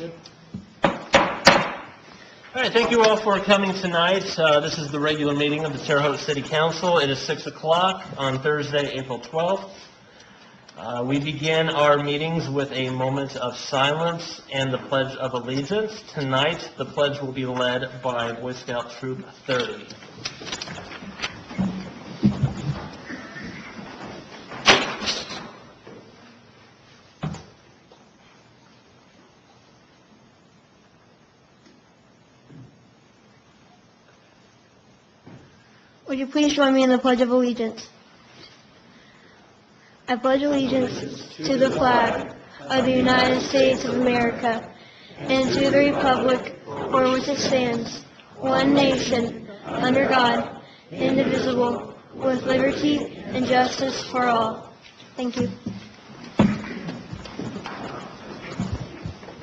All right, thank you all for coming tonight. This is the regular meeting of the Terre Haute City Council. It is 6 o'clock on Thursday, April 12th. We begin our meetings with a moment of silence and the Pledge of Allegiance. Tonight, the pledge will be led by Boy Scout Troop 30. Would you please join me in the Pledge of Allegiance? I pledge allegiance to the flag of the United States of America and to the republic for which it stands, one nation, under God, indivisible, with liberty and justice for all. Thank you.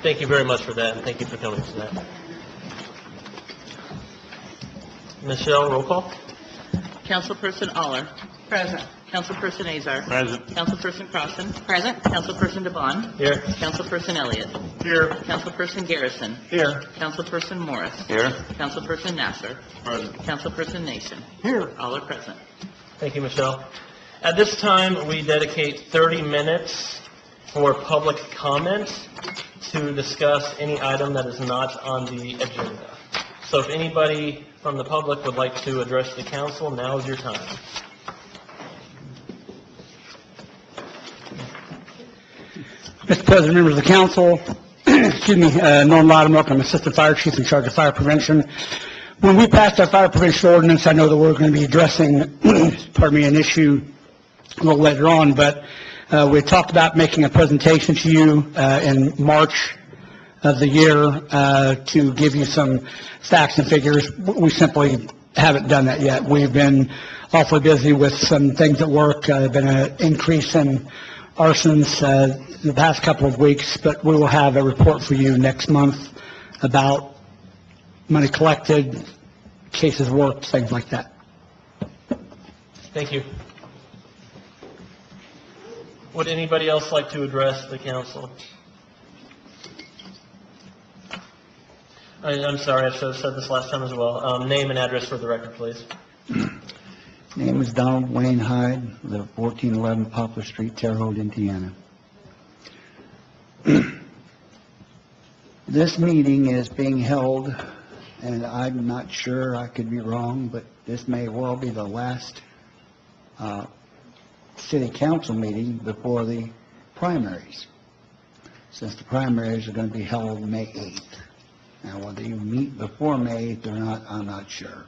Thank you very much for that, and thank you for coming tonight. Michelle, roll call. Councilperson Aller. Present. Councilperson Azar. Present. Councilperson Crossan. Present. Councilperson DeBon. Here. Councilperson Elliott. Here. Councilperson Garrison. Here. Councilperson Morris. Here. Councilperson Nasser. Present. Councilperson Nation. Here. All are present. Thank you, Michelle. At this time, we dedicate 30 minutes for public comment to discuss any item that is not on the agenda. So if anybody from the public would like to address the council, now is your time. Mr. President, members of the council, excuse me, Norm Lodemuck, I'm Assistant Fire Chief in charge of fire prevention. When we passed our fire prevention ordinance, I know that we're going to be addressing, an issue a little later on, but we talked about making a presentation to you in March of the year to give you some facts and figures. We simply haven't done that yet. We've been awfully busy with some things at work. There's been an increase in arsons the past couple of weeks, but we will have a report for you next month about money collected, cases worked, things like that. Thank you. Would anybody else like to address the council? I'm sorry, I should have said this last time as well. Name and address for the record, please. Name is Donald Wayne Hyde, live 1411 Poplar Street, Terre Haute, Indiana. This meeting is being held, and I'm not sure, I could be wrong, but this may well be the last city council meeting before the primaries, since the primaries are going to be held May 8th. Now, whether you meet before May 8th or not, I'm not sure.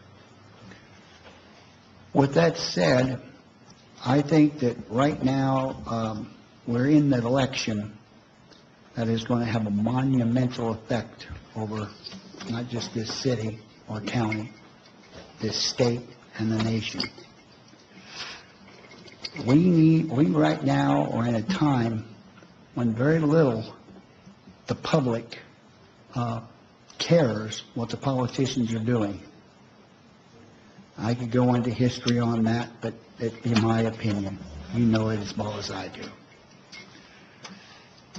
With that said, I think that right now we're in an election that is going to have a monumental effect over not just this city or county, this state and the nation. We right now are in a time when very little the public cares what the politicians are doing. I could go into history on that, but it'd be my opinion. You know it as well as I do.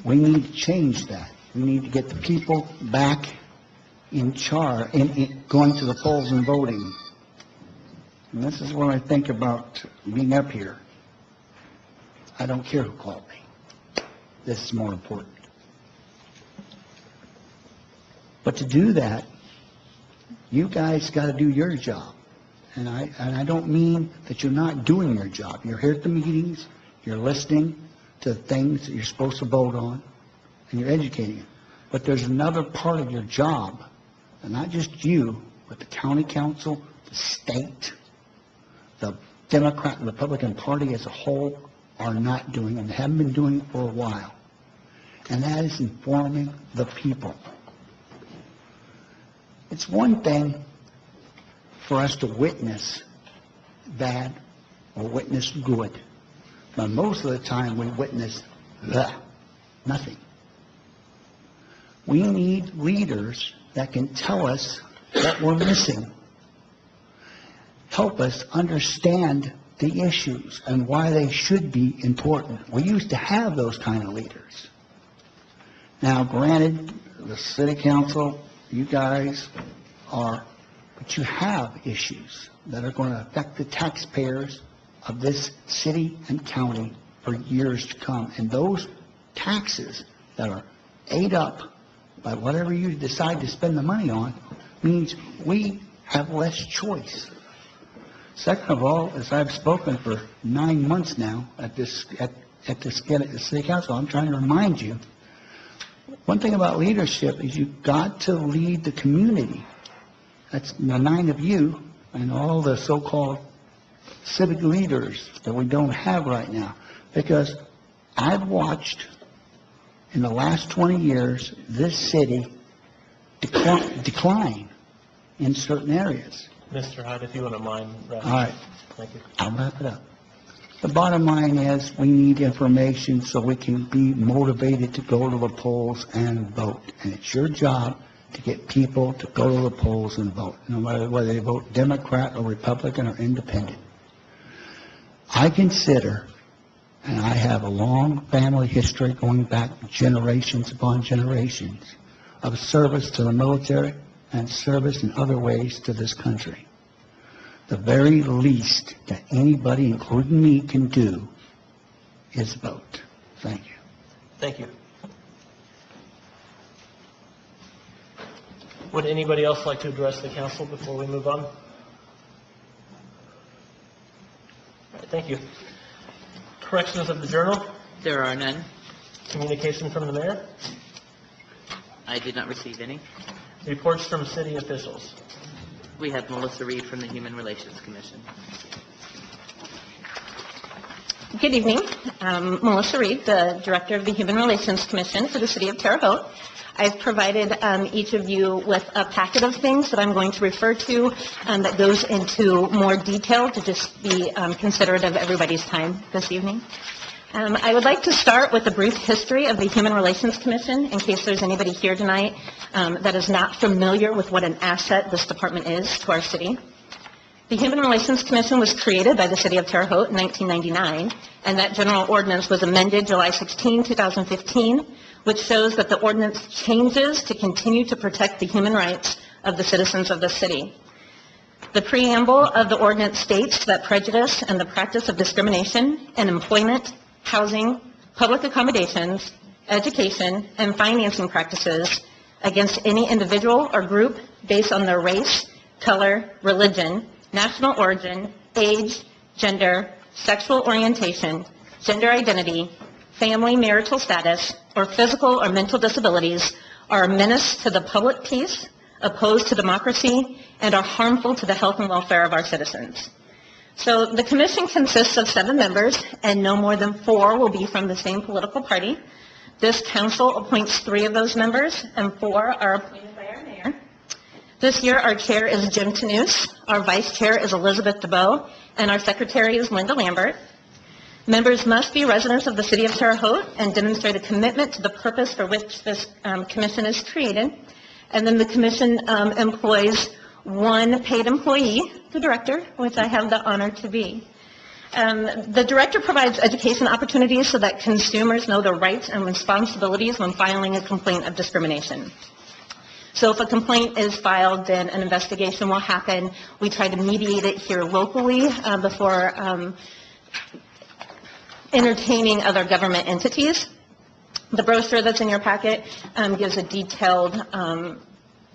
We need to change that. We need to get the people back in charge, going to the polls and voting. And this is what I think about being up here. I don't care who called me. This is more important. But to do that, you guys got to do your job. And I don't mean that you're not doing your job. You're here at the meetings, you're listening to things that you're supposed to vote on, and you're educating them. But there's another part of your job, and not just you, but the county council, the state, the Democrat and Republican Party as a whole are not doing, and haven't been doing it for a while. And that is informing the people. It's one thing for us to witness bad or witness good. But most of the time we witness nothing. We need leaders that can tell us what we're missing. Help us understand the issues and why they should be important. We used to have those kind of leaders. Now, granted, the city council, you guys but you have issues that are going to affect the taxpayers of this city and county for years to come. And those taxes that are ate up by whatever you decide to spend the money on means we have less choice. Second of all, as I've spoken for 9 months now at the city council, I'm trying to remind you, one thing about leadership is you've got to lead the community. That's the 9 of you and all the so-called civic leaders that we don't have right now. Because I've watched in the last 20 years this city decline in certain areas. Mr. Hyde, if you wouldn't mind. All right, Thank you. I'll wrap it up. The bottom line is we need information so we can be motivated to go to the polls and vote. And it's your job to get people to go to the polls and vote, no matter whether they vote Democrat or Republican or Independent. I consider, and I have a long family history going back generations upon generations, of service to the military and service in other ways to this country. The very least that anybody, including me, can do is vote. Thank you. Thank you. Would anybody else like to address the council before we move on? All right, thank you. Corrections of the journal, There are none. communication from the mayor, I did not receive any. reports from city officials. We have Melissa Reed from the Human Relations Commission. Good evening. Melissa Reed, the Director of the Human Relations Commission for the City of Terre Haute. I've provided each of you with a packet of things that I'm going to refer to that goes into more detail to just be considerate of everybody's time this evening. I would like to start with a brief history of the Human Relations Commission in case there's anybody here tonight that is not familiar with what an asset this department is to our city. The Human Relations Commission was created by the City of Terre Haute in 1999, and that general ordinance was amended July 16, 2015, which shows that the ordinance changes to continue to protect the human rights of the citizens of the city. The preamble of the ordinance states that prejudice and the practice of discrimination in employment, housing, public accommodations, education, and financing practices against any individual or group based on their race, color, religion, national origin, age, gender, sexual orientation, gender identity, family marital status, or physical or mental disabilities are a menace to the public peace, opposed to democracy, and are harmful to the health and welfare of our citizens. So the commission consists of 7 members, and no more than 4 will be from the same political party. This council appoints 3 of those members, and 4 are appointed by our mayor. This year, our chair is Jim Tanous, our vice chair is Elizabeth DeBow, and our secretary is Linda Lambert. Members must be residents of the City of Terre Haute and demonstrate a commitment to the purpose for which this commission is created. And then the commission employs 1 paid employee, the director, which I have the honor to be. The director provides education opportunities so that consumers know their rights and responsibilities when filing a complaint of discrimination. So if a complaint is filed, then an investigation will happen. We try to mediate it here locally before entertaining other government entities. The brochure that's in your packet gives a detailed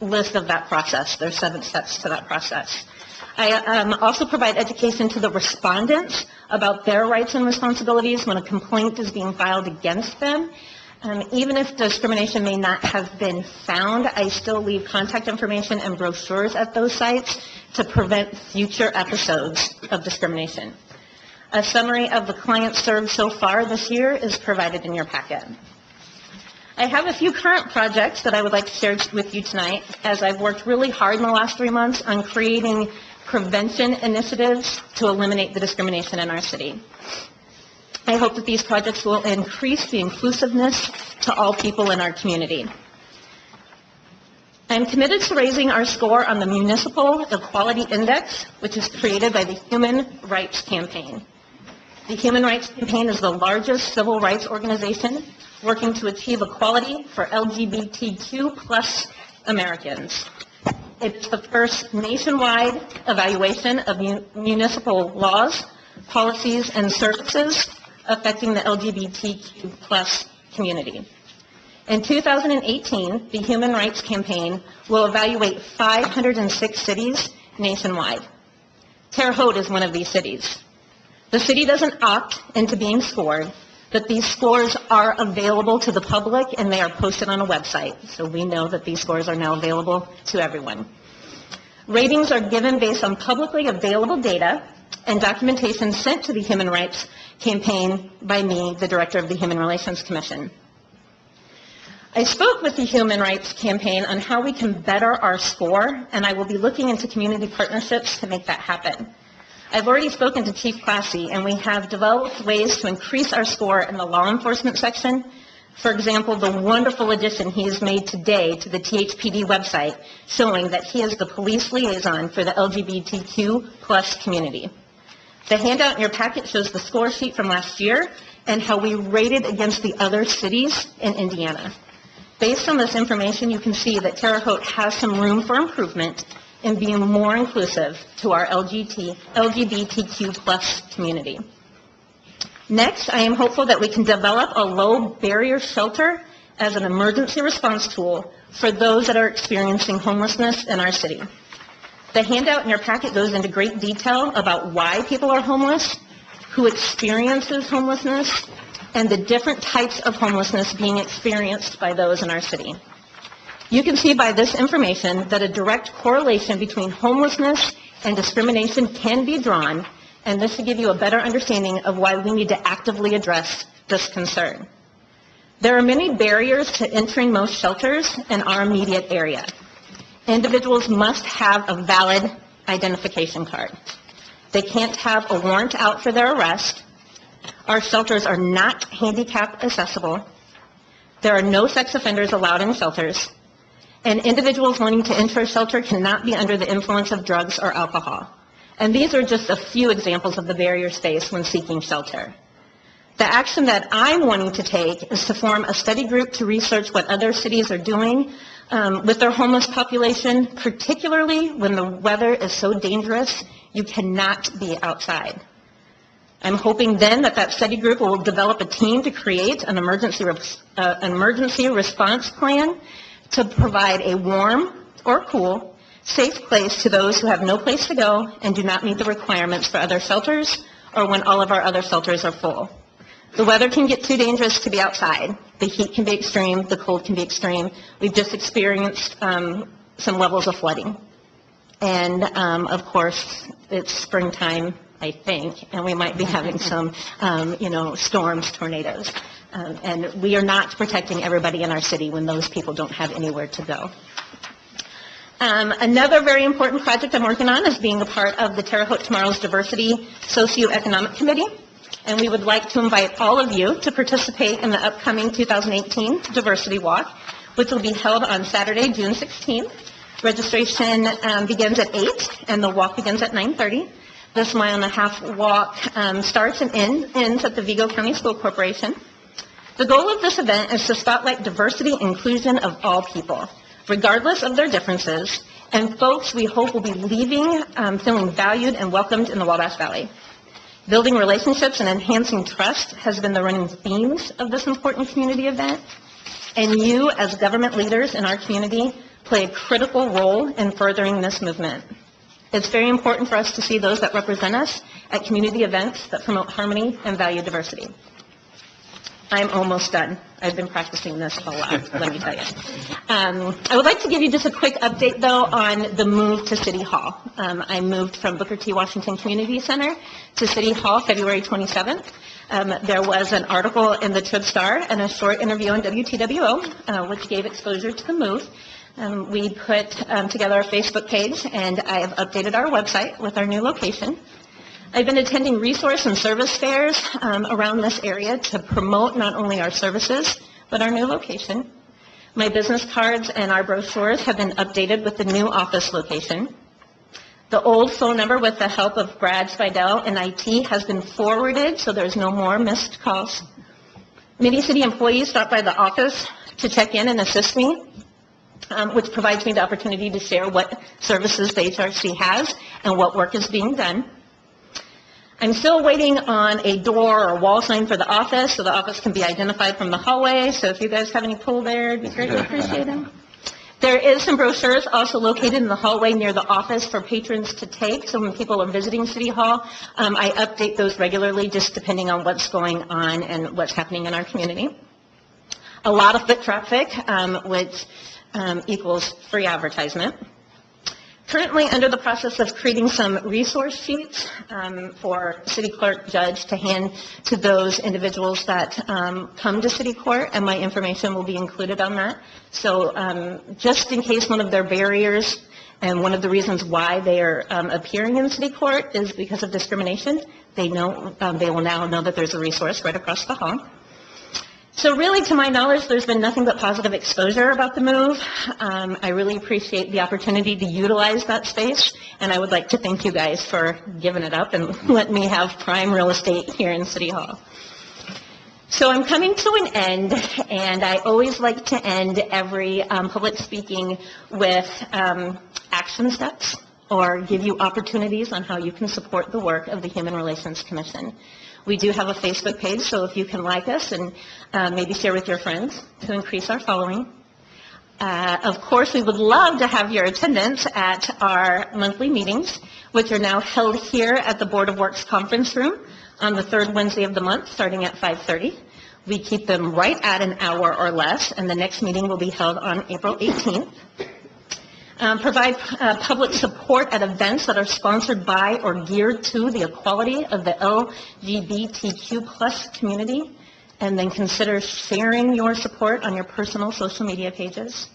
list of that process. There's 7 steps to that process. I also provide education to the respondents about their rights and responsibilities when a complaint is being filed against them. Even if discrimination may not have been found, I still leave contact information and brochures at those sites to prevent future episodes of discrimination. A summary of the clients served so far this year is provided in your packet. I have a few current projects that I would like to share with you tonight, as I've worked really hard in the last 3 months on creating prevention initiatives to eliminate the discrimination in our city. I hope that these projects will increase the inclusiveness to all people in our community. I'm committed to raising our score on the Municipal Equality Index, which is created by the Human Rights Campaign. The Human Rights Campaign is the largest civil rights organization working to achieve equality for LGBTQ plus Americans. It's the first nationwide evaluation of municipal laws, policies, and services affecting the LGBTQ plus community. In 2018, the Human Rights Campaign will evaluate 506 cities nationwide. Terre Haute is one of these cities. The city doesn't opt into being scored, but these scores are available to the public and they are posted on a website. So we know that these scores are now available to everyone. Ratings are given based on publicly available data and documentation sent to the Human Rights Campaign by me, the Director of the Human Relations Commission. I spoke with the Human Rights Campaign on how we can better our score, and I will be looking into community partnerships to make that happen. I've already spoken to Chief Classy, and we have developed ways to increase our score in the law enforcement section. For example, the wonderful addition he has made today to the THPD website, showing that he is the police liaison for the LGBTQ plus community. The handout in your packet shows the score sheet from last year and how we rated against the other cities in Indiana. Based on this information, you can see that Terre Haute has some room for improvement in being more inclusive to our LGBTQ plus community. Next, I am hopeful that we can develop a low-barrier shelter as an emergency response tool for those that are experiencing homelessness in our city. The handout in your packet goes into great detail about why people are homeless, who experiences homelessness, and the different types of homelessness being experienced by those in our city. You can see by this information that a direct correlation between homelessness and discrimination can be drawn, and this should give you a better understanding of why we need to actively address this concern. There are many barriers to entering most shelters in our immediate area. Individuals must have a valid identification card. They can't have a warrant out for their arrest. Our shelters are not handicap accessible. There are no sex offenders allowed in shelters. And individuals wanting to enter a shelter cannot be under the influence of drugs or alcohol. And these are just a few examples of the barriers faced when seeking shelter. The action that I'm wanting to take is to form a study group to research what other cities are doing with their homeless population, particularly when the weather is so dangerous you cannot be outside. I'm hoping then that study group will develop a team to create an emergency response plan to provide a warm or cool, safe place to those who have no place to go and do not meet the requirements for other shelters or when all of our other shelters are full. The weather can get too dangerous to be outside. The heat can be extreme. The cold can be extreme. We've just experienced some levels of flooding. And, of course, it's springtime, I think, and we might be having some, storms, tornadoes. And we are not protecting everybody in our city when those people don't have anywhere to go. Another very important project I'm working on is being a part of the Terre Haute Tomorrow's Diversity Socioeconomic Committee. And we would like to invite all of you to participate in the upcoming 2018 Diversity Walk, which will be held on Saturday, June 16th. Registration begins at 8 and the walk begins at 9:30. This mile-and-a-half walk starts and ends at the Vigo County School Corporation. The goal of this event is to spotlight diversity and inclusion of all people, regardless of their differences, and folks we hope will be leaving feeling valued and welcomed in the Wabash Valley. Building relationships and enhancing trust has been the running themes of this important community event, and you, as government leaders in our community, play a critical role in furthering this movement. It's very important for us to see those that represent us at community events that promote harmony and value diversity. I'm almost done. I've been practicing this a lot, let me tell you. I would like to give you just a quick update, though, on the move to City Hall. I moved from Booker T. Washington Community Center to City Hall February 27th. There was an article in the Trib-Star and a short interview on WTWO, which gave exposure to the move. We put together a Facebook page, and I have updated our website with our new location. I've been attending resource and service fairs around this area to promote not only our services, but our new location. My business cards and our brochures have been updated with the new office location. The old phone number with the help of Brad Spidell and IT has been forwarded, so there's no more missed calls. Many city employees stop by the office to check in and assist me, which provides me the opportunity to share what services the HRC has and what work is being done. I'm still waiting on a door or wall sign for the office, so the office can be identified from the hallway. So if you guys have any pull there, it'd be greatly appreciated. There is some brochures also located in the hallway near the office for patrons to take. So when people are visiting City Hall, I update those regularly just depending on what's going on and what's happening in our community. A lot of foot traffic, which equals free advertisement. Currently under the process of creating some resource sheets for city clerk, judge to hand to those individuals that come to city court, and my information will be included on that. So just in case one of their barriers and one of the reasons why they are appearing in city court is because of discrimination, they know they will now know that there's a resource right across the hall. So really, to my knowledge, there's been nothing but positive exposure about the move. I really appreciate the opportunity to utilize that space, and I would like to thank you guys for giving it up and letting me have prime real estate here in City Hall. So I'm coming to an end, and I always like to end every public speaking with action steps or give you opportunities on how you can support the work of the Human Relations Commission. We do have a Facebook page, so if you can like us and maybe share with your friends to increase our following. Of course, we would love to have your attendance at our monthly meetings, which are now held here at the Board of Works Conference Room on the third Wednesday of the month, starting at 5:30. We keep them right at an hour or less, and the next meeting will be held on April 18th. Provide public support at events that are sponsored by or geared to the equality of the LGBTQ+ community, and then consider sharing your support on your personal social media pages.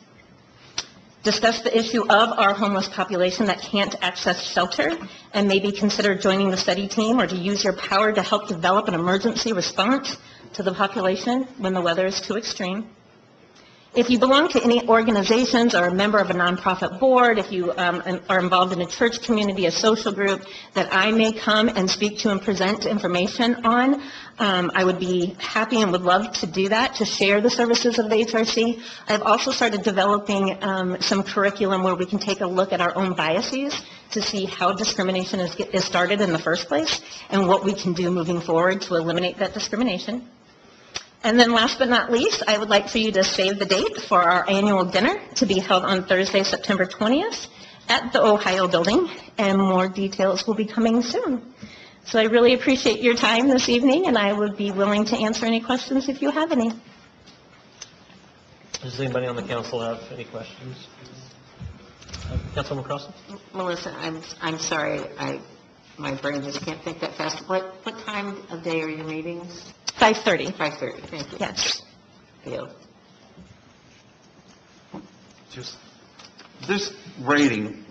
Discuss the issue of our homeless population that can't access shelter, and maybe consider joining the study team or to use your power to help develop an emergency response to the population when the weather is too extreme. If you belong to any organizations or a member of a nonprofit board, if you are involved in a church community, a social group that I may come and speak to and present information on, I would be happy and would love to do that, to share the services of the HRC. I've also started developing some curriculum where we can take a look at our own biases to see how discrimination is started in the first place and what we can do moving forward to eliminate that discrimination. And then last but not least, I would like for you to save the date for our annual dinner to be held on Thursday, September 20th at the Ohio Building, and more details will be coming soon. So I really appreciate your time this evening, and I would be willing to answer any questions if you have any. Does anybody on the council have any questions? Councilwoman Crossen? Melissa, I'm sorry, my brain just can't think that fast. What time of day are your meetings? 5:30. 5:30, thank you. Yes. Gail. Just this rating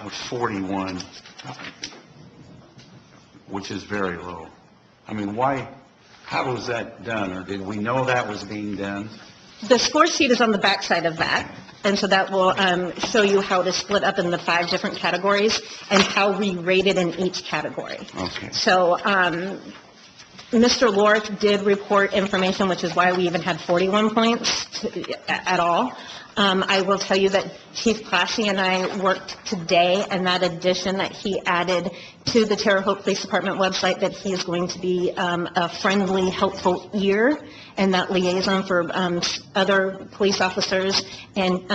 of 41, which is very low. I mean, how was that done, or did we know that was being done? The score sheet is on the back side of that, and so that will show you how to split up in the 5 different categories and how we rated in each category. Okay. So Mr. Lork did report information, which is why we even had 41 points at all. I will tell you that Chief Classy and I worked today, and that addition that he added to the Terre Haute Police Department website, that he is going to be a friendly, helpful ear and that liaison for other police officers and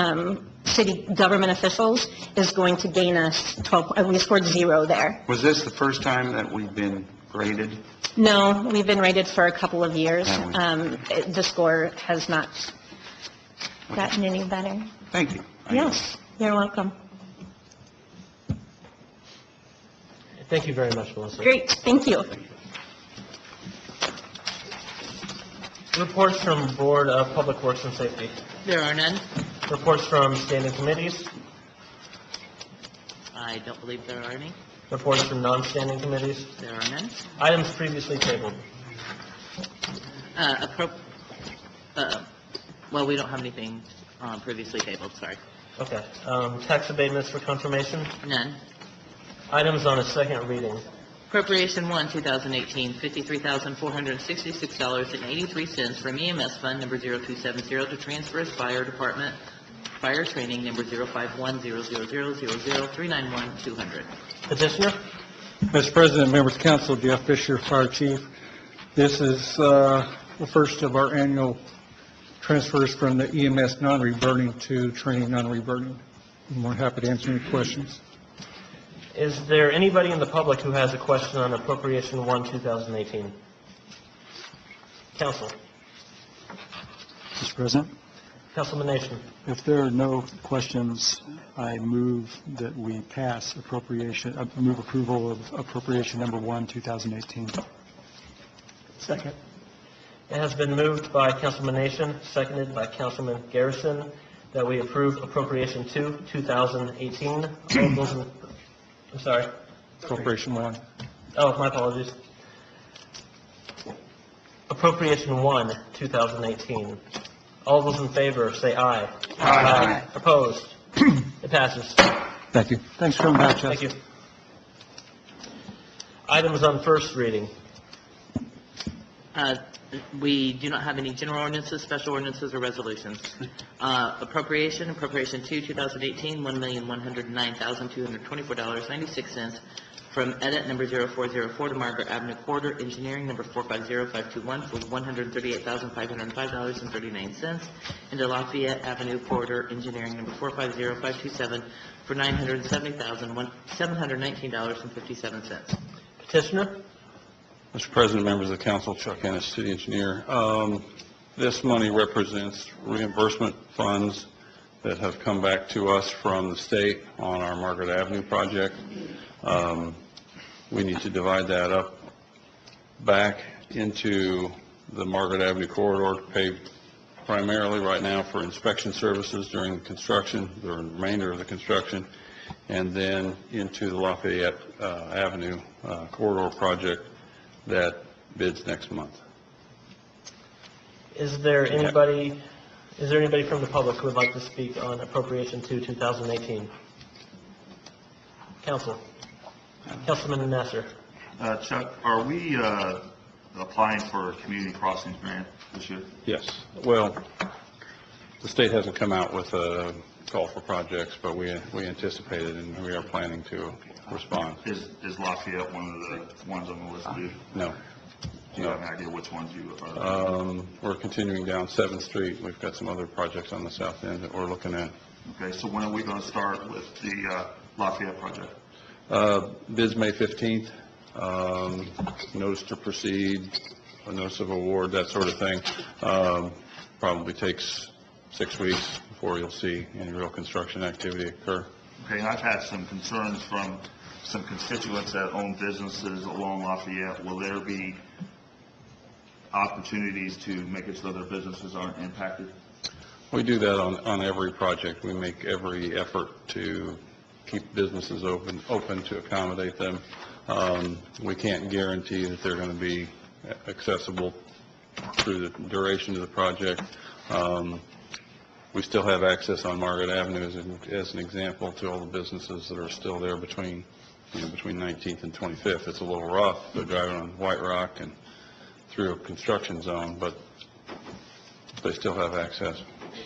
city government officials, is going to gain us 12. We scored 0 there. Was this the first time that we've been graded? No, we've been rated for a couple of years. Have we? The score has not gotten any better. Thank you. Yes, you're welcome. Thank you very much, Melissa. Great, thank you. Reports from Board of Public Works and Safety. There are none. Reports from standing committees. I don't believe there are any. Reports from non-standing committees. There are none. Items previously tabled. Well, we don't have anything previously tabled, sorry. Okay. Tax abatements for confirmation. None. Items on a second reading. Appropriation 1, 2018, $53,466.83 from EMS Fund Number 0270 to transfer Fire Department Fire Training Number 05100000391-200. Petitioner? Mr. President, members of council, Jeff Fisher, Fire Chief. This is the first of our annual transfers from the EMS non-reburning to training non-reburning. I'm more happy to answer any questions. Is there anybody in the public who has a question on Appropriation 1, 2018? Council. Mr. President, Councilman Nation. if there are no questions, I move that we pass move approval of appropriation number 1, 2018. Second. It has been moved by Councilman Nation, seconded by Councilman Garrison, that we approve Appropriation 2, 2018. All those in, I'm sorry. Appropriation 1. Oh, my apologies. Appropriation 1, 2018. All those in favor, say aye. Aye. Opposed? It passes. Thank you. Thanks for coming back, Jeff. Thank you. Items on first reading. We do not have any general ordinances, special ordinances, or resolutions. Appropriation 2, 2018, $1,109,224.96 from edit number 0404 to Margaret Avenue Corridor Engineering number 450521 for $138,505.39, and to Lafayette Avenue Corridor Engineering number 450527 for $970,719.57. Petitioner? Mr. President, members of the council, Chuck Ennis, city engineer. This money represents reimbursement funds that have come back to us from the state on our Margaret Avenue project. We need to divide that up back into the Margaret Avenue corridor to pay primarily right now for inspection services during construction, the remainder of the construction, and then into the Lafayette Avenue corridor project that bids next month. Is there anybody from the public who would like to speak on Appropriation 2, 2018? Council. Councilman Nasser. Chuck, are we applying for a community crossings grant this year? Yes. Well, the state hasn't come out with a call for projects, but we anticipate it, and we are planning to respond. Is Lafayette one of the ones on the list? No. Do you have an idea which ones you are? We're continuing down 7th Street. We've got some other projects on the south end that we're looking at. Okay, so when are we going to start with the Lafayette project? Bids May 15th. Notice to proceed, a notice of award, that sort of thing. Probably takes 6 weeks before you'll see any real construction activity occur. Okay, and I've had some concerns from some constituents that own businesses along Lafayette. Will there be opportunities to make it so their businesses aren't impacted? We do that on every project. We make every effort to keep businesses open to accommodate them. We can't guarantee that they're going to be accessible through the duration of the project. We still have access on Margaret Avenue as an example to all the businesses that are still there between 19th and 25th. It's a little rough. They're driving on White Rock and through a construction zone, but they still have access.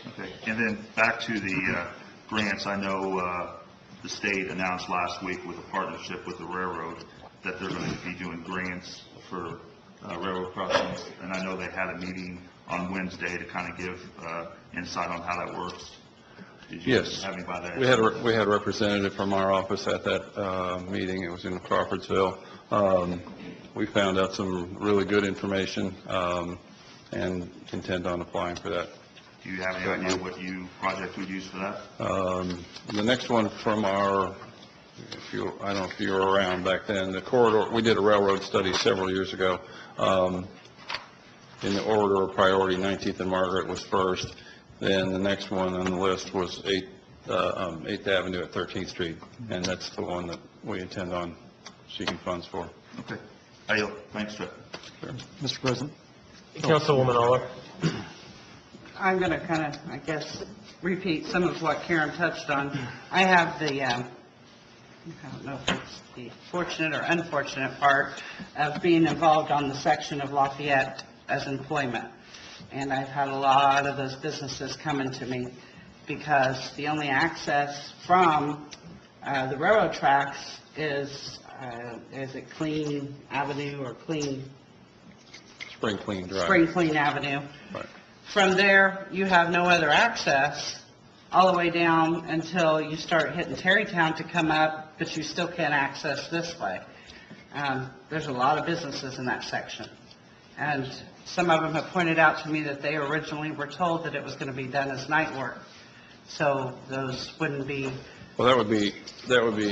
Okay, and then back to the grants. I know the state announced last week with a partnership with the railroad that they're going to be doing grants for railroad crossings, and I know they had a meeting on Wednesday to kind of give insight on how that works. Did you Yes, have anybody there? we had a representative from our office at that meeting. It was in Crawfordsville. We found out some really good information and intend on applying for that. Do you have any idea what project would use for that? The next one from our, I don't know if you were around back then, the corridor, we did a railroad study several years ago. In the order of priority, 19th and Margaret was first. Then the next one on the list was 8th Avenue at 13th Street, and that's the one that we intend on seeking funds for. Okay. Thanks, Chuck. Sure. Mr. President? Councilwoman Aller. I'm going to kind of, I guess, repeat some of what Karen touched on. I have the I don't know if it's the fortunate or unfortunate part of being involved on the section of Lafayette as employment. And I've had a lot of those businesses coming to me because the only access from the railroad tracks is it Clean Avenue or Spring Clean Drive. Spring Clean Avenue. Right. From there, you have no other access all the way down until you start hitting Terrytown to come up, but you still can't access this way. There's a lot of businesses in that section. And some of them have pointed out to me that they originally were told that it was going to be done as night work. So those wouldn't be, Well, that would be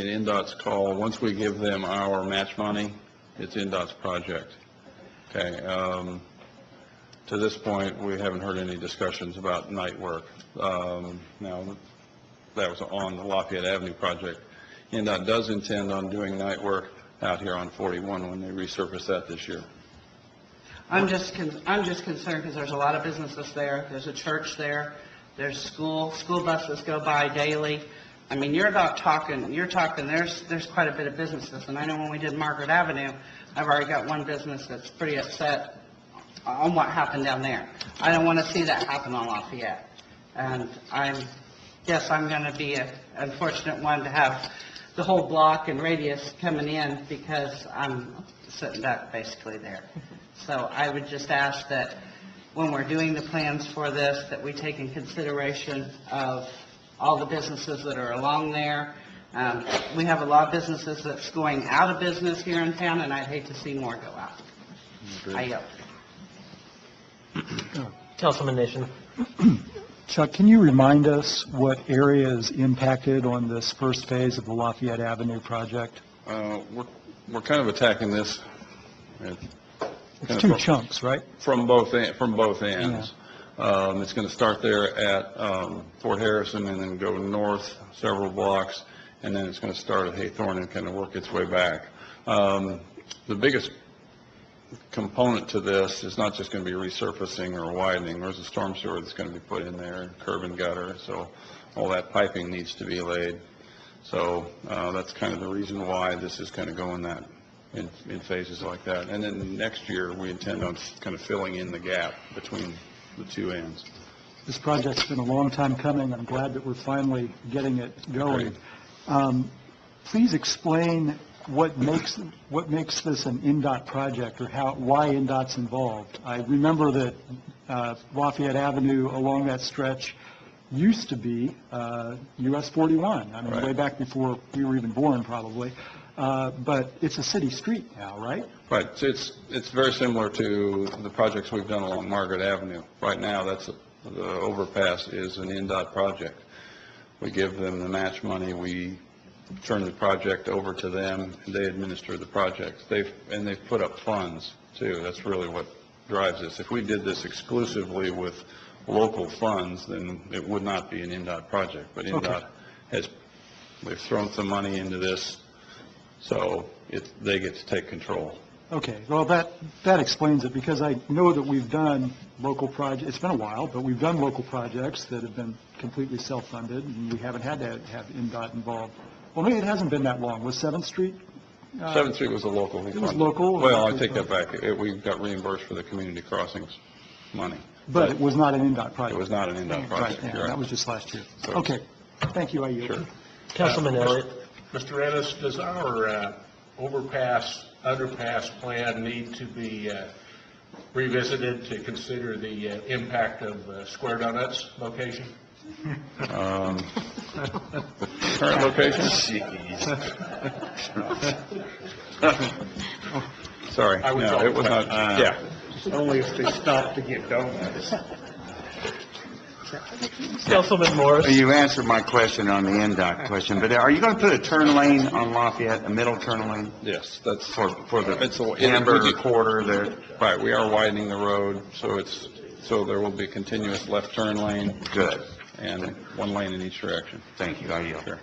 an NDOT's call. Once we give them our match money, it's NDOT's project. Okay, to this point, we haven't heard any discussions about night work. Now, that was on the Lafayette Avenue project. NDOT does intend on doing night work out here on 41 when they resurface that this year. I'm just concerned because there's a lot of businesses there. There's a church there. There's school buses go by daily. I mean, you're talking, there's quite a bit of businesses. And I know when we did Margaret Avenue, I've already got one business that's pretty upset on what happened down there. I don't want to see that happen on Lafayette. And I'm going to be an unfortunate one to have the whole block and radius coming in because I'm sitting duck basically there. So I would just ask that when we're doing the plans for this, that we take in consideration of all the businesses that are along there. We have a lot of businesses that's going out of business here in town, and I'd hate to see more go out. I yield. Councilman Nation. Chuck, can you remind us what area is impacted on this first phase of the Lafayette Avenue project? We're kind of attacking this. It's two chunks, right? From both ends. Yeah. It's going to start there at Fort Harrison and then go north several blocks, and then it's going to start at Haythorne and kind of work its way back. The biggest component to this is not just going to be resurfacing or widening. There's a storm sewer that's going to be put in there, curb and gutter, so all that piping needs to be laid. So that's kind of the reason why this is kind of going that in phases like that. And then next year, we intend on kind of filling in the gap between the two ends. This project's been a long time coming. I'm glad that we're finally getting it going. Please explain what makes this an NDOT project, or why NDOT's involved. I remember that Lafayette Avenue along that stretch used to be US 41. I mean, way back before we were even born, probably. But it's a city street now, right? Right. It's very similar to the projects we've done along Margaret Avenue. Right now, the overpass is an NDOT project. We give them the match money. We turn the project over to them, and they administer the project. They've put up funds too. That's really what drives this. If we did this exclusively with local funds, then it would not be an NDOT project. But NDOT they've thrown some money into this, so they get to take control. Okay, well, that explains it, because I know that we've done local projects. It's been a while, but we've done local projects that have been completely self-funded, and we haven't had to have NDOT involved. Well, maybe it hasn't been that long. Was 7th Street? 7th Street was a local fund. It was local? Well, I take that back. We got reimbursed for the community crossings money. But it was not an NDOT project? It was not an NDOT project. Right, Right. That was just last year. Okay, thank you, I yield. Sure. Councilman Elliott. Mr. Ennis, does our underpass plan need to be revisited to consider the impact of Square Donuts location? Current location? Sorry, no, it was not, yeah. Only if they stop to get donuts. Councilman Morris. You answered my question on the NDOT question, but are you going to put a turn lane on Lafayette, a middle turn lane? Yes, that's for the Amber quarter there. Right, we are widening the road, so there will be a continuous left turn lane. Good. And one lane in each direction. Thank you, I yield. Sure.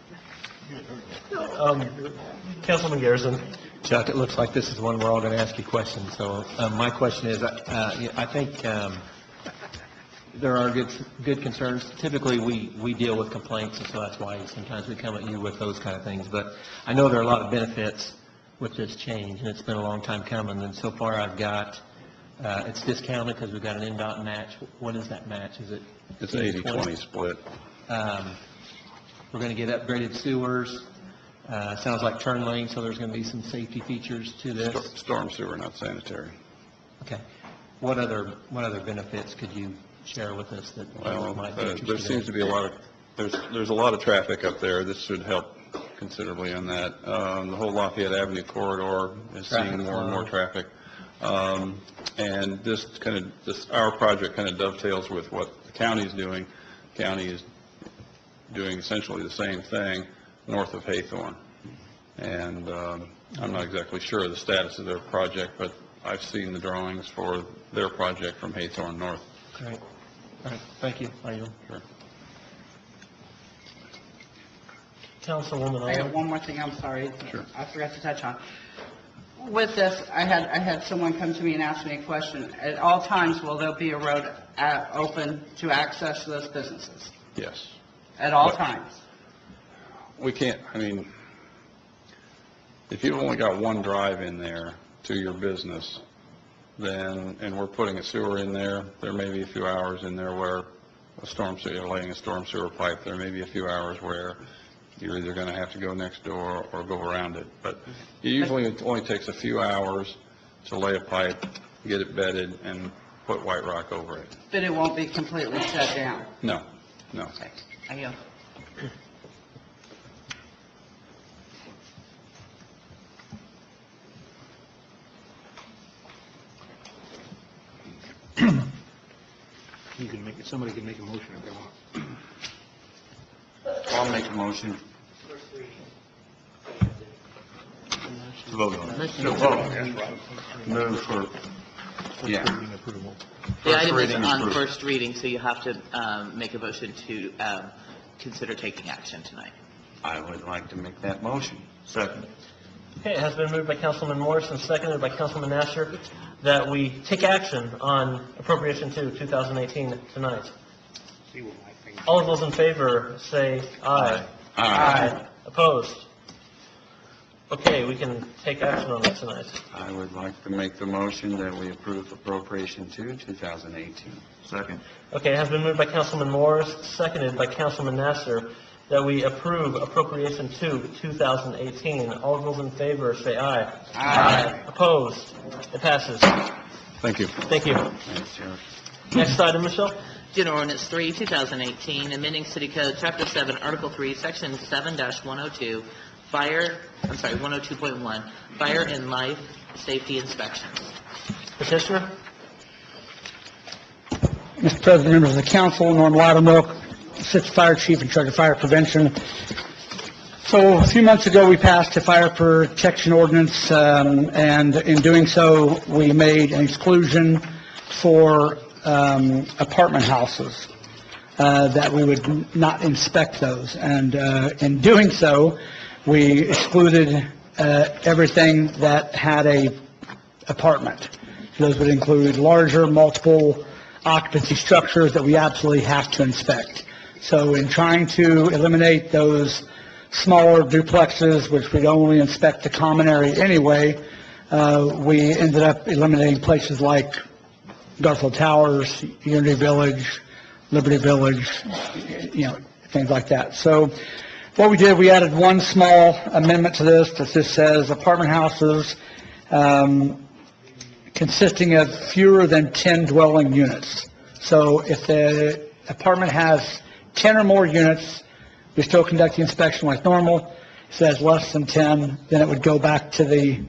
Councilman Garrison. Chuck, it looks like this is one we're all going to ask you questions. So my question is, I think there are good concerns. Typically, we deal with complaints, and so that's why sometimes we come at you with those kind of things. But I know there are a lot of benefits with this change, and it's been a long time coming. And so far, I've got, it's discounted because we've got an NDOT match. What is that match? Is it? It's 80-20 split. We're going to get upgraded sewers. Sounds like turn lane, so there's going to be some safety features to this. Storm sewer, not sanitary. Okay. What other benefits could you share with us that Well, might be there interested seems in? to be there's a lot of traffic up there. This should help considerably on that. The whole Lafayette Avenue corridor is seeing more and more traffic. And our project kind of dovetails with what the county is doing. The county is doing essentially the same thing north of Haythorne. And I'm not exactly sure of the status of their project, but I've seen the drawings for their project from Haythorne north. Great. All right, thank you. I yield. Sure. Councilwoman I have Owen. one more thing, I'm sorry. Sure. I forgot to touch on. With this, I had someone come to me and ask me a question. At all times, will there be a road open to access those businesses? Yes. At all But- times? We can't, if you've only got one drive in there to your business, then, and we're putting a sewer in there, there may be a few hours in there where laying a storm sewer pipe, there may be a few hours where you're either going to have to go next door or go around it. But usually it only takes a few hours to lay a pipe, get it bedded, and put white rock over it. But it won't be completely shut down? No. Okay, I yield. Somebody can make a motion if they want. I'll make a motion. To vote on it. To vote. Move for, yeah. The item is reading on approved. first reading, so you have to make a motion to consider taking action tonight. I would like to make that motion. Second. Okay, it has been moved by Councilman Morris and seconded by Councilman Nasser that we take action on appropriation 2, 2018 tonight. All of those in favor say aye. Aye. Opposed? Okay, we can take action on that tonight. I would like to make the motion that we approve appropriation 2, 2018. Second. Okay, it has been moved by Councilman Morris, seconded by Councilman Nasser, that we approve appropriation 2, 2018. All of those in favor say aye. Aye. Opposed? It passes. Thank you. Thank you. Thanks, Sheriff. Next item, Michelle. General Ordinance 3, 2018, amending City Code, Chapter 7, Article 3, Section 7-102, 102.1, Fire and Life Safety Inspections. Petitioner? Mr. President, members of the council, Norm Loudermilk, Assistant Fire Chief in charge of fire prevention. So a few months ago, we passed a fire protection ordinance, and in doing so, we made an exclusion for apartment houses, that we would not inspect those. And in doing so, we excluded everything that had a apartment. Those would include larger, multiple occupancy structures that we absolutely have to inspect. So in trying to eliminate those smaller duplexes, which we'd only inspect the common area anyway, we ended up eliminating places like Garfield Towers, Unity Village, Liberty Village, things like that. So what we did, we added one small amendment to this that just says apartment houses consisting of fewer than 10 dwelling units. So if the apartment has 10 or more units, we still conduct the inspection like normal. If it has less than 10, then it would go back to the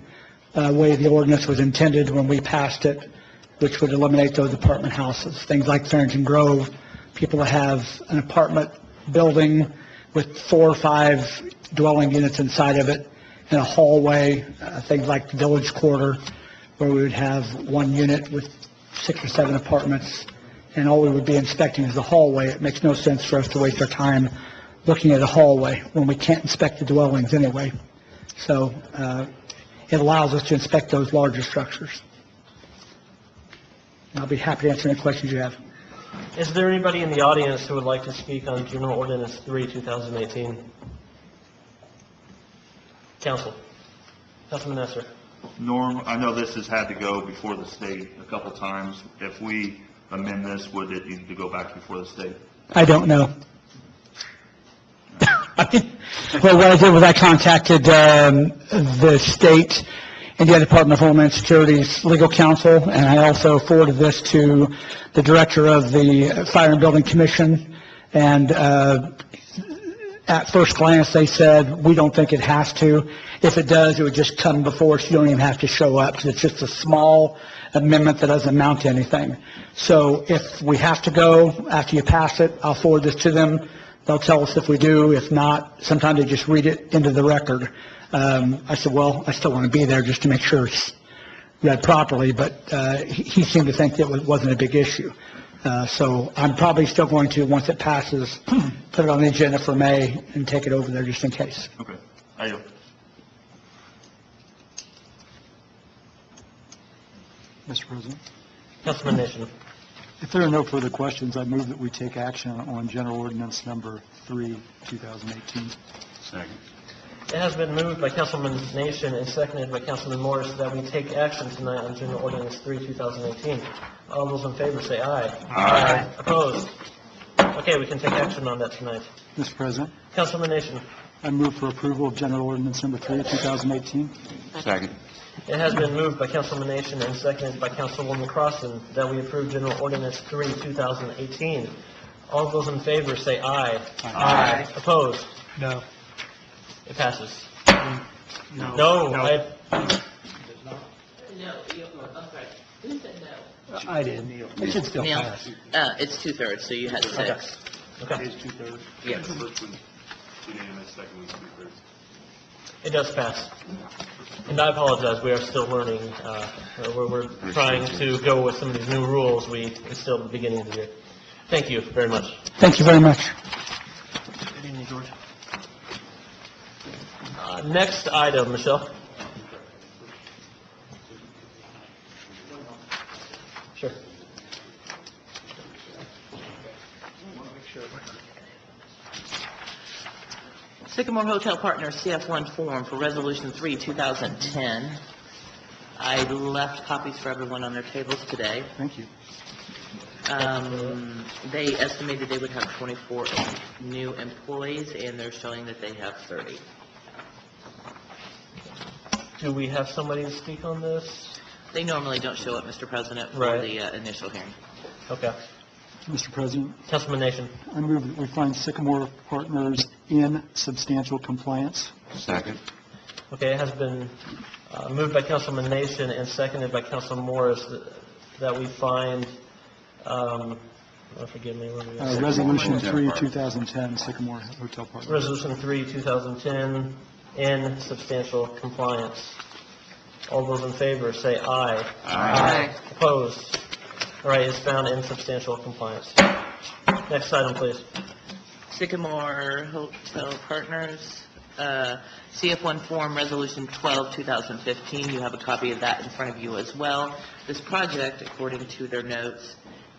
way the ordinance was intended when we passed it, which would eliminate those apartment houses. Things like Farrington Grove, people that have an apartment building with 4 or 5 dwelling units inside of it and a hallway, things like the Village Quarter, where we would have one unit with 6 or 7 apartments, and all we would be inspecting is the hallway. It makes no sense for us to waste our time looking at a hallway when we can't inspect the dwellings anyway. So it allows us to inspect those larger structures. I'll be happy to answer any questions you have. Is there anybody in the audience who would like to speak on General Ordinance 3, 2018? Council. Councilman Nestor. Norm, I know this has had to go before the state a couple times. If we amend this, would it need to go back before the state? I don't know. Well, what I did was I contacted the state Indiana Department of Homeland Security's legal counsel, and I also forwarded this to the director of the Fire and Building Commission, and at first glance, they said, we don't think it has to. If it does, it would just come before us. You don't even have to show up, because it's just a small amendment that doesn't amount to anything. So if we have to go, after you pass it, I'll forward this to them. They'll tell us if we do. If not, sometimes they just read it into the record. I said, well, I still want to be there just to make sure it's read properly, but he seemed to think that it wasn't a big issue. So I'm probably still going to, once it passes, put it on the agenda for May and take it over there just in case. Okay. I yield. Mr. President, Councilman Nation. if there are no further questions, I move that we take action on General Ordinance Number 3, 2018. Second. It has been moved by Councilman Nation and seconded by Councilman Morris that we take action tonight on General Ordinance 3, 2018. All those in favor say aye. Aye. Opposed? Okay, we can take action on that tonight. Mr. President, Councilman Nation. I move for approval of General Ordinance Number 3, 2018. Second. It has been moved by Councilman Nation and seconded by Councilwoman Crossen that we approve General Ordinance 3, 2018. All those in favor say aye. Aye. Opposed? No. It passes. No. No. No, I'm sorry. Who said no? I did. It should still Neil? pass. It's 2/3, so you had 6. Okay. It's 2/3. Yes. The first one's unanimous, second one's 2/3. It does pass. And I apologize, we are still learning. We're trying to go with some of these new rules. It's still the beginning of the year. Thank you very much. Thank you very much. Good evening, George. Next item, Michelle. Sure. Sycamore Hotel Partners CF1 form for Resolution 3, 2010. I left copies for everyone on their tables today. Thank you. They estimated they would have 24 new employees, and they're showing that they have 30. Do we have somebody to speak on this? They normally don't show up, Mr. President, for Right. the initial hearing. Okay. Mr. President, Councilman Nation. I move that we find Sycamore Partners in substantial compliance. Second. Okay, it has been moved by Councilman Nation and seconded by Councilman Morris that we find, forgive me. What are we- Resolution 3, 2010, Sycamore Hotel Partners. Resolution 3, 2010, in substantial compliance. All those in favor say aye. Aye. Opposed? All right, it's found in substantial compliance. Next item, please. Sycamore Hotel Partners, CF1 form, Resolution 12, 2015. You have a copy of that in front of you as well. This project, according to their notes,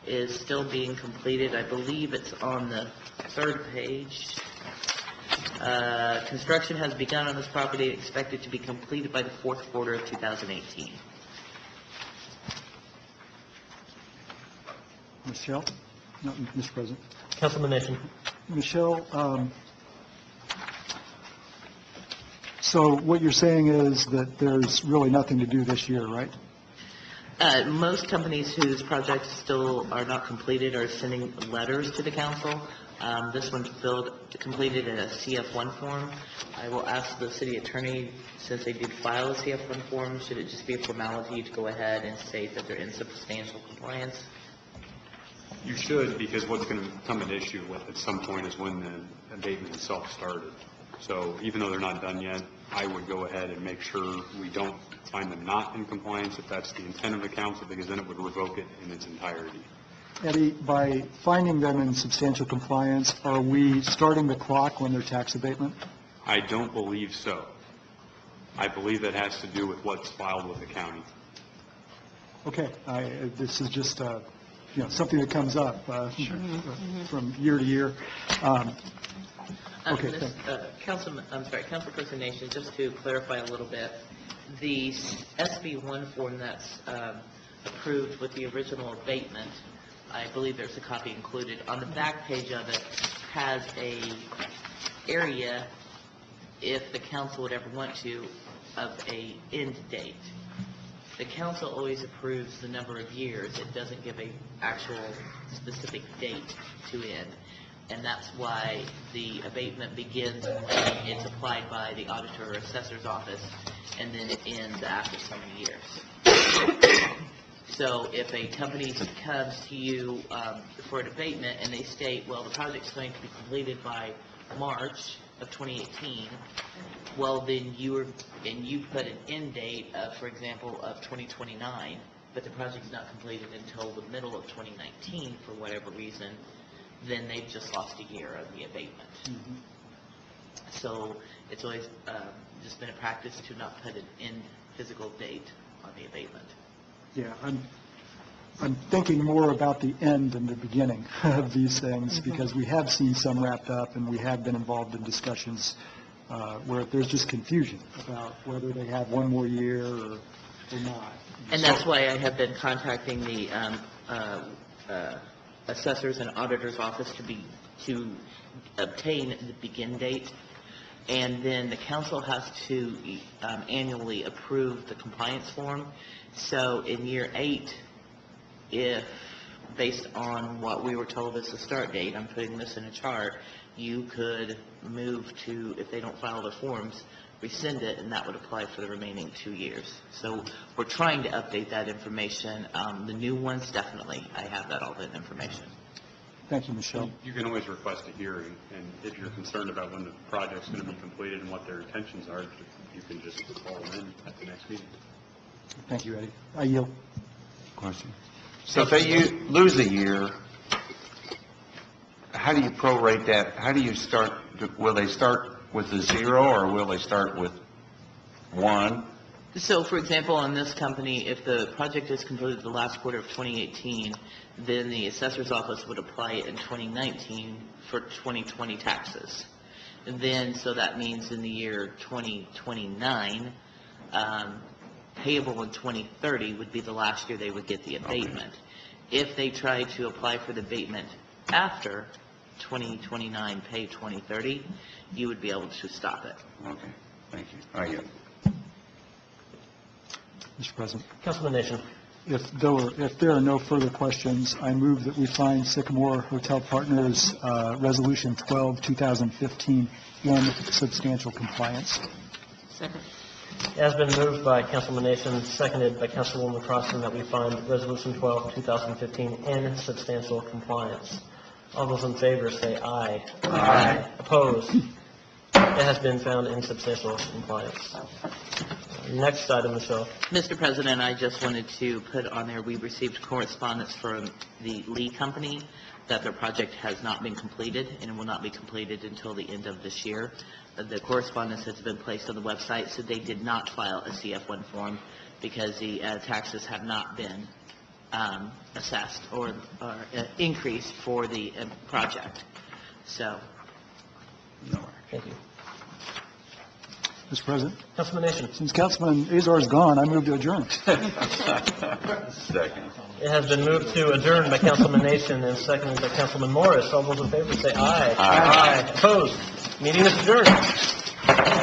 is still being completed. I believe it's on the 3rd page. Construction has begun on this property, expected to be completed by the 4th quarter of 2018. Michelle? No, Mr. President. Councilman Nation. Michelle, so what you're saying is that there's really nothing to do this year, right? Most companies whose projects still are not completed are sending letters to the council. This one's completed in a CF1 form. I will ask the city attorney, since they did file a CF1 form, should it just be a formality to go ahead and state that they're in substantial compliance? You should, because what's going to come an issue with at some point is when the abatement itself started. So even though they're not done yet, I would go ahead and make sure we don't find them not in compliance if that's the intent of the council, because then it would revoke it in its entirety. Eddie, by finding them in substantial compliance, are we starting the clock on their tax abatement? I don't believe so. I believe that has to do with what's filed with the county. Okay, this is just something that comes up from year to year. Okay, Ms. Councilperson Nation, just to clarify a little bit, the SB1 form that's approved with the original abatement, I believe there's a copy included. On the back page of it has a area, if the council would ever want to, of a end date. The council always approves the number of years. It doesn't give a actual specific date to end. And that's why the abatement begins when it's applied by the auditor or assessor's office, and then it ends after so many years. So if a company comes to you for an abatement and they state, well, the project's going to be completed by March of 2018, well, then you put an end date of, for example, of 2029, but the project's not completed until the middle of 2019 for whatever reason, then they've just lost a year of the abatement. So it's always just been a practice to not put an end physical date on the abatement. Yeah, I'm thinking more about the end than the beginning of these things, because we have seen some wrapped up, and we have been involved in discussions where there's just confusion about whether they have one more year or not. And that's why I have been contacting the assessors and auditor's office to obtain the begin date, and then the council has to annually approve the compliance form. So in year 8, if based on what we were told as the start date, I'm putting this in a chart, you could move to, if they don't file the forms, rescind it, and that would apply for the remaining 2 years. So we're trying to update that information. The new ones, definitely, I have all that information. Thank you, Michelle. You can always request a hearing, and if you're concerned about when the project's going to be completed and what their intentions are, you can just call them in at the next meeting. Thank you, Eddie. I yield. Question. So if they lose a year, how do you prorate that? How do you start? Will they start with a 0, or will they start with 1? So, for example, on this company, if the project is completed the last quarter of 2018, then the assessor's office would apply it in 2019 for 2020 taxes. And then, so that means in the year 2029, payable in 2030 would be the last year they would get the abatement. If they try to apply for the abatement after 2029, pay 2030, you would be able to stop it. Okay, thank you. I yield. Mr. President. Councilman Nation. If there are no further questions, I move that we find Sycamore Hotel Partners Resolution 12, 2015 in substantial compliance. Second. It has been moved by Councilman Nation, seconded by Councilwoman Crossen, that we find Resolution 12, 2015 in substantial compliance. All those in favor say aye. Aye. Opposed? It has been found in substantial compliance. Next item, Michelle. Mr. President, I just wanted to put on there, we received correspondence from the Lee Company that their project has not been completed and will not be completed until the end of this year. The correspondence has been placed on the website, so they did not file a CF1 form because the taxes have not been assessed or increased for the project. So. Thank you. Mr. President. Councilman Nation. Since Councilman Azar is gone, I move to adjourn. Second. It has been moved to adjourn by Councilman Nation and seconded by Councilman Morris. All those in favor say aye. Aye. Opposed? Meeting is adjourned.